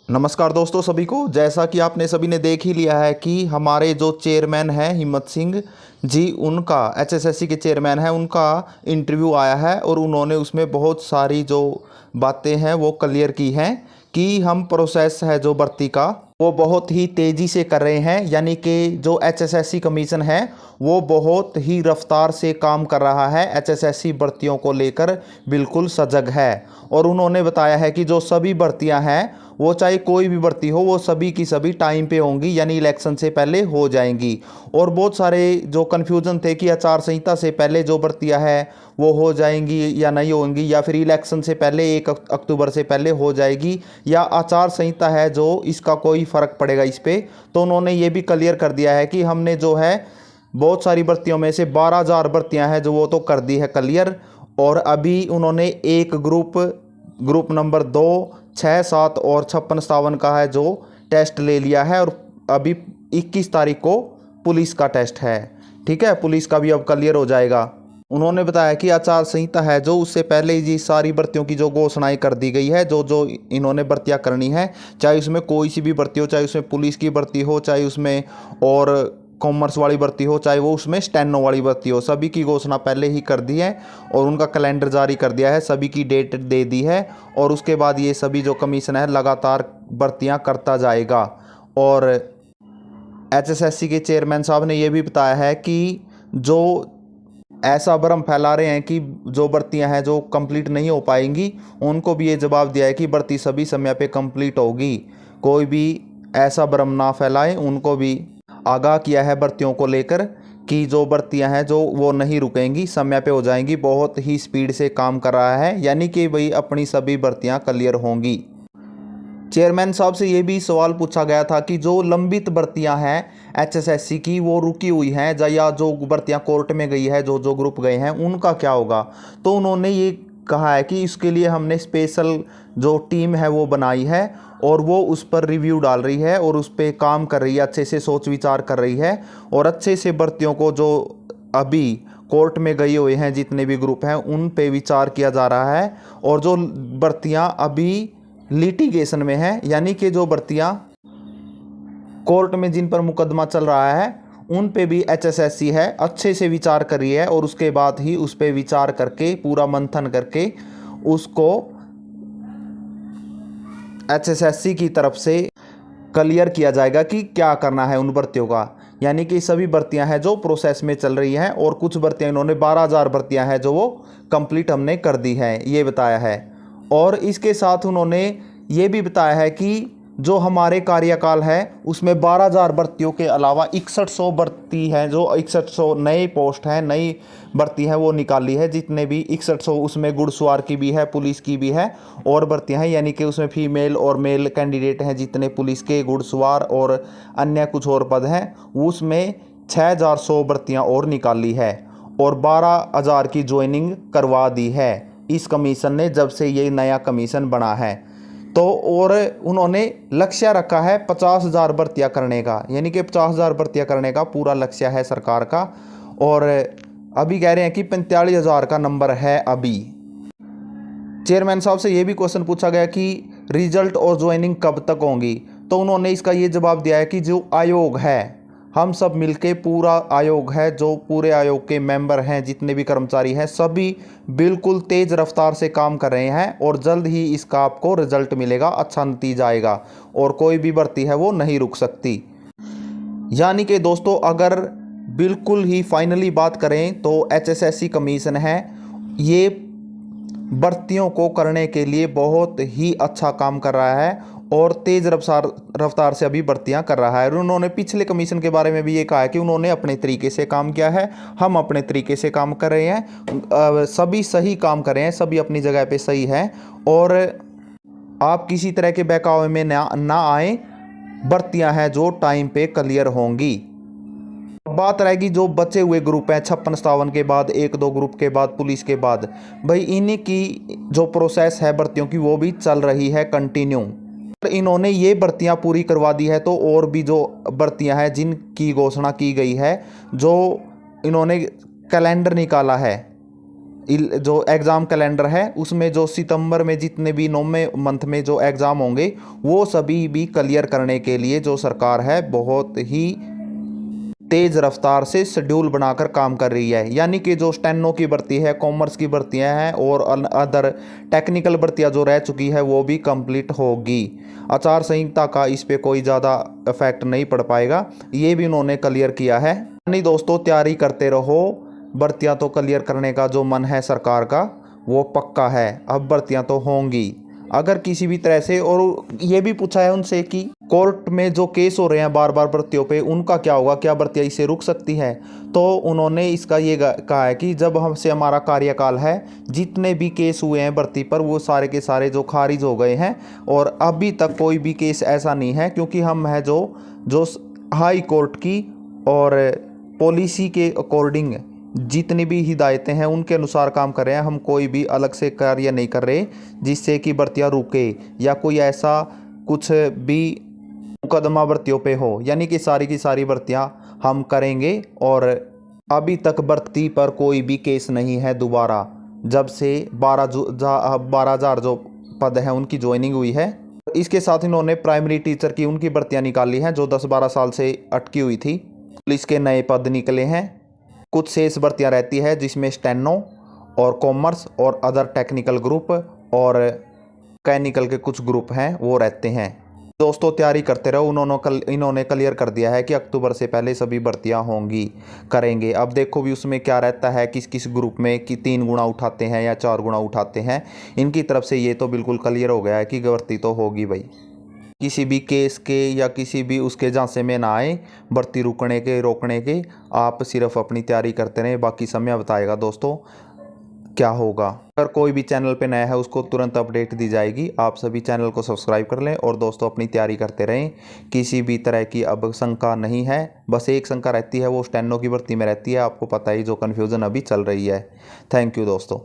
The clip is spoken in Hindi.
नमस्कार दोस्तों सभी को। जैसा कि आपने सभी ने देख ही लिया है कि हमारे जो चेयरमैन हैं हिम्मत सिंह जी, उनका एचएसएससी के चेयरमैन हैं, उनका इंटरव्यू आया है और उन्होंने उसमें बहुत सारी जो बातें हैं वो क्लियर की हैं कि हम प्रोसेस है जो भर्ती का वो बहुत ही तेज़ी से कर रहे हैं। यानी कि जो एचएसएससी कमीशन है वो बहुत ही रफ्तार से काम कर रहा है, एचएसएससी भर्तियों को लेकर बिल्कुल सजग है। और उन्होंने बताया है कि जो सभी भर्तियां हैं वो चाहे कोई भी भर्ती हो वो सभी की सभी टाइम पे होंगी, यानी इलेक्शन से पहले हो जाएंगी। और बहुत सारे जो कन्फ्यूज़न थे कि आचार संहिता से पहले जो भर्तियां हैं वो हो जाएंगी या नहीं होंगी, या फिर इलेक्शन से पहले 1 अक्टूबर से पहले हो जाएगी, या आचार संहिता है जो इसका कोई फ़र्क पड़ेगा इस पर। तो उन्होंने ये भी क्लियर कर दिया है कि हमने जो है बहुत सारी भर्तियों में से 12,000 भर्तियां हैं जो वो तो कर दी है क्लियर। और अभी उन्होंने एक ग्रुप नंबर 2, 6, 7 और 56, 57 का है जो टेस्ट ले लिया है। और अभी 21 तारीख को पुलिस का टेस्ट है। ठीक है, पुलिस का भी अब क्लियर हो जाएगा। उन्होंने बताया कि आचार संहिता है जो उससे पहले ही सारी भर्तियों की जो घोषणाएं कर दी गई है, जो जो इन्होंने भर्तियां करनी है, चाहे उसमें कोई सी भी भर्ती हो, चाहे उसमें पुलिस की भर्ती हो, चाहे उसमें और कॉमर्स वाली भर्ती हो, चाहे वो उसमें स्टेनो वाली भर्ती हो, सभी की घोषणा पहले ही कर दी है और उनका कैलेंडर जारी कर दिया है, सभी की डेट दे दी है। और उसके बाद ये सभी जो कमीशन है लगातार भर्तियां करता जाएगा। और एचएसएससी के चेयरमैन साहब ने ये भी बताया है कि जो ऐसा भ्रम फैला रहे हैं कि जो भर्तियां हैं जो कंप्लीट नहीं हो पाएंगी, उनको भी ये जवाब दिया है कि भर्ती सभी समय पे कंप्लीट होगी। कोई भी ऐसा भ्रम ना फैलाए, उनको भी आगाह किया है भर्तियों को लेकर कि जो भर्तियां हैं जो वो नहीं रुकेंगी, समय पे हो जाएंगी। बहुत ही स्पीड से काम कर रहा है, यानी कि भाई अपनी सभी भर्तियां क्लियर होंगी। चेयरमैन साहब से ये भी सवाल पूछा गया था कि जो लंबित भर्तियां हैं एचएसएससी की वो रुकी हुई हैं या जो भर्तियां कोर्ट में गई है, जो जो ग्रुप गए हैं, उनका क्या होगा। तो उन्होंने ये कहा है कि इसके लिए हमने स्पेशल जो टीम है वो बनाई है और वो उस पर रिव्यू डाल रही है और उस पर काम कर रही है, अच्छे से सोच विचार कर रही है और अच्छे से भर्तियों को जो अभी कोर्ट में गए हुए हैं जितने भी ग्रुप हैं उन पे विचार किया जा रहा है। और जो भर्तियां अभी लिटिगेशन में है, यानी कि जो भर्तियां कोर्ट में जिन पर मुकदमा चल रहा है, उन पे भी एचएसएससी है अच्छे से विचार कर रही है और उसके बाद ही उस पे विचार करके पूरा मंथन करके उसको एचएसएससी की तरफ से क्लियर किया जाएगा कि क्या करना है उन भर्तियों का। यानी कि सभी भर्तियां हैं जो प्रोसेस में चल रही हैं और कुछ भर्तियां इन्होंने 12,000 भर्तियां हैं जो वो कंप्लीट हमने कर दी है, ये बताया है। और इसके साथ उन्होंने ये भी बताया है कि जो हमारे कार्यकाल है उसमें 12,000 भर्तियों के अलावा 6100 भर्ती है, जो 6100 नए पोस्ट हैं, नई भर्ती है वो निकाली है। जितने भी 6100 उसमें घुड़सवार की भी है, पुलिस की भी है और भर्तियां हैं, यानी कि उसमें फीमेल और मेल कैंडिडेट हैं जितने पुलिस के, घुड़सवार और अन्य कुछ और पद हैं, उसमें 6100 भर्तियाँ और निकाली है और 12,000 की ज्वाइनिंग करवा दी है इस कमीशन ने जब से ये नया कमीशन बना है। तो और उन्होंने लक्ष्य रखा है 50,000 भर्तियाँ करने का, यानी कि 50,000 भर्तियाँ करने का पूरा लक्ष्य है सरकार का। और अभी कह रहे हैं कि 45,000 का नंबर है अभी। चेयरमैन साहब से ये भी क्वेश्चन पूछा गया कि रिजल्ट और ज्वाइनिंग कब तक होंगी, तो उन्होंने इसका ये जवाब दिया है कि जो आयोग है, हम सब मिलके पूरा आयोग है, जो पूरे आयोग के मेंबर हैं, जितने भी कर्मचारी हैं, सभी बिल्कुल तेज़ रफ्तार से काम कर रहे हैं और जल्द ही इसका आपको रिजल्ट मिलेगा, अच्छा नतीजा आएगा और कोई भी भर्ती है वो नहीं रुक सकती। यानी कि दोस्तों अगर बिल्कुल ही फाइनली बात करें तो एचएसएससी कमीशन है ये भर्तियों को करने के लिए बहुत ही अच्छा काम कर रहा है और तेज़ रफ्तार से अभी भर्तियां कर रहा है। और उन्होंने पिछले कमीशन के बारे में भी ये कहा है कि उन्होंने अपने तरीके से काम किया है, हम अपने तरीके से काम कर रहे हैं, सभी सही काम कर रहे हैं, सभी अपनी जगह पे सही है और आप किसी तरह के बहकावे में ना आए। भर्तियां हैं जो टाइम पे क्लियर होंगी। बात रहेगी जो बचे हुए ग्रुप हैं 56, 57 के बाद 1-2 ग्रुप के बाद पुलिस के बाद, भाई इन्हीं की जो प्रोसेस है भर्तियों की वो भी चल रही है कंटिन्यू। इन्होंने ये भर्तियां पूरी करवा दी है तो और भी जो भर्तियां हैं जिनकी घोषणा की गई है, जो इन्होंने कैलेंडर निकाला है जो एग्ज़ाम कैलेंडर है उसमें जो सितंबर में जितने भी 9वें मंथ में जो एग्ज़ाम होंगे वो सभी भी क्लियर करने के लिए जो सरकार है बहुत ही तेज़ रफ्तार से शेड्यूल बनाकर काम कर रही है। यानी कि जो स्टेनो की भर्ती है, कॉमर्स की भर्तियां हैं और अदर टेक्निकल भर्तियां जो रह चुकी है वो भी कंप्लीट होगी। आचार संहिता का इस पे कोई ज़्यादा इफेक्ट नहीं पड़ पाएगा, ये भी उन्होंने क्लियर किया है। यानी दोस्तों तैयारी करते रहो, भर्तियाँ तो क्लियर करने का जो मन है सरकार का वो पक्का है, अब भर्तियाँ तो होंगी। अगर किसी भी तरह से, और ये भी पूछा है उनसे कि कोर्ट में जो केस हो रहे हैं बार बार भर्तियों पे, उनका क्या होगा, क्या भर्तियाँ इससे रुक सकती है? तो उन्होंने इसका ये कहा है कि जब हमसे हमारा कार्यकाल है, जितने भी केस हुए हैं भर्ती पर वो सारे के सारे जो खारिज हो गए हैं, और अभी तक कोई भी केस ऐसा नहीं है, क्योंकि हम है जो हाई कोर्ट की और पॉलिसी के अकॉर्डिंग जितनी भी हिदायतें हैं उनके अनुसार काम कर रहे हैं। हम कोई भी अलग से कार्य नहीं कर रहे जिससे कि भर्तियाँ रुके या कोई ऐसा कुछ भी मुकदमा भर्तियों पे हो। यानी कि सारी की सारी भर्तियाँ हम करेंगे, और अभी तक भर्ती पर कोई भी केस नहीं है दोबारा, जब से 12,000 जो पद हैं उनकी ज्वाइनिंग हुई है। इसके साथ इन्होंने प्राइमरी टीचर की उनकी भर्तियाँ निकाली हैं जो 10-12 साल से अटकी हुई थी, पुलिस के नए पद निकले हैं। कुछ शेष भर्तियाँ रहती है जिसमें स्टेनो और कॉमर्स और अदर टेक्निकल ग्रुप और मैकेनिकल के कुछ ग्रुप हैं वो रहते हैं। दोस्तों तैयारी करते रहो, इन्होंने क्लियर कर दिया है कि अक्टूबर से पहले सभी भर्तियां होंगी, करेंगे। अब देखो भी उसमें क्या रहता है, किस किस ग्रुप में कि 3 गुना उठाते हैं या 4 गुना उठाते हैं। इनकी तरफ से ये तो बिल्कुल क्लियर हो गया है कि भर्ती तो होगी भाई, किसी भी केस के या किसी भी उसके झांसे में ना आए भर्ती रोकने के। आप सिर्फ अपनी तैयारी करते रहें, बाकी समय बताएगा दोस्तों क्या होगा। अगर कोई भी चैनल पे नया है उसको तुरंत अपडेट दी जाएगी। आप सभी चैनल को सब्सक्राइब कर लें और दोस्तों अपनी तैयारी करते रहें। किसी भी तरह की अब शंका नहीं है, बस एक शंका रहती है वो स्टेनो की भर्ती में रहती है। आपको पता ही जो कन्फ्यूज़न अभी चल रही है। थैंक यू दोस्तों।